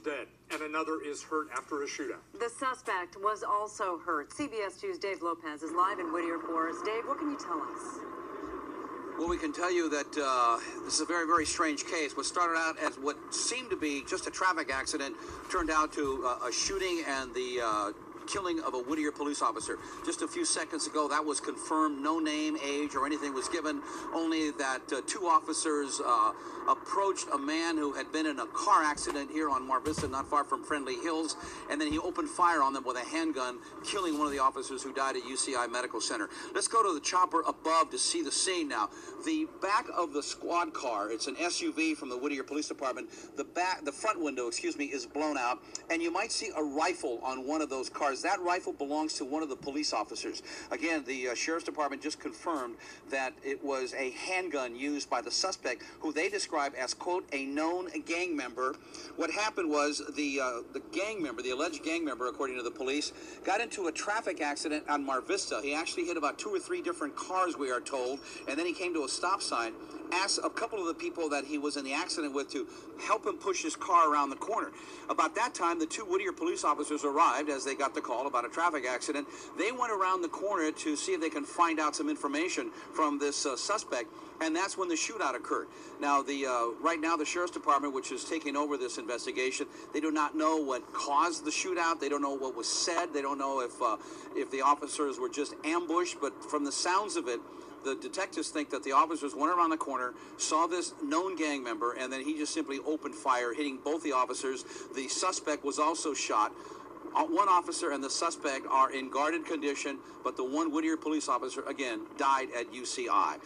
dead and another is hurt after a shootout. The suspect was also hurt. CBS 2's Dave Lopez is live in Whittier for us. Dave, what can you tell us? Well, we can tell you that this is a very, very strange case. What started out as what seemed to be just a traffic accident turned out to a shooting and the killing of a Whittier police officer. Just a few seconds ago, that was confirmed. No name, age, or anything was given, only that two officers approached a man who had been in a car accident here on Mar Vista, not far from Friendly Hills, and then he opened fire on them with a handgun, killing one of the officers who died at UCI Medical Center. Let's go to the chopper above to see the scene now. The back of the squad car, it's an SUV from the Whittier Police Department, the front window, is blown out, and you might see a rifle on one of those cars. That rifle belongs to one of the police officers. Again, the Sheriff's Department just confirmed that it was a handgun used by the suspect, who they describe as, quote, a known gang member. What happened was the gang member, the alleged gang member, according to the police, got into a traffic accident on Mar Vista. He actually hit about 2 or 3 different cars, we are told, and then he came to a stop sign, asked a couple of the people that he was in the accident with to help him push his car around the corner. About that time, the 2 Whittier police officers arrived as they got the call about a traffic accident. They went around the corner to see if they can find out some information from this suspect, and that's when the shootout occurred. Now, right now, the Sheriff's Department, which is taking over this investigation, they do not know what caused the shootout. They don't know what was said. They don't know if the officers were just ambushed, but from the sounds of it, the detectives think that the officers went around the corner, saw this known gang member, and then he just simply opened fire, hitting both the officers. The suspect was also shot. One officer and the suspect are in guarded condition, but the one Whittier police officer, again, died at UCI.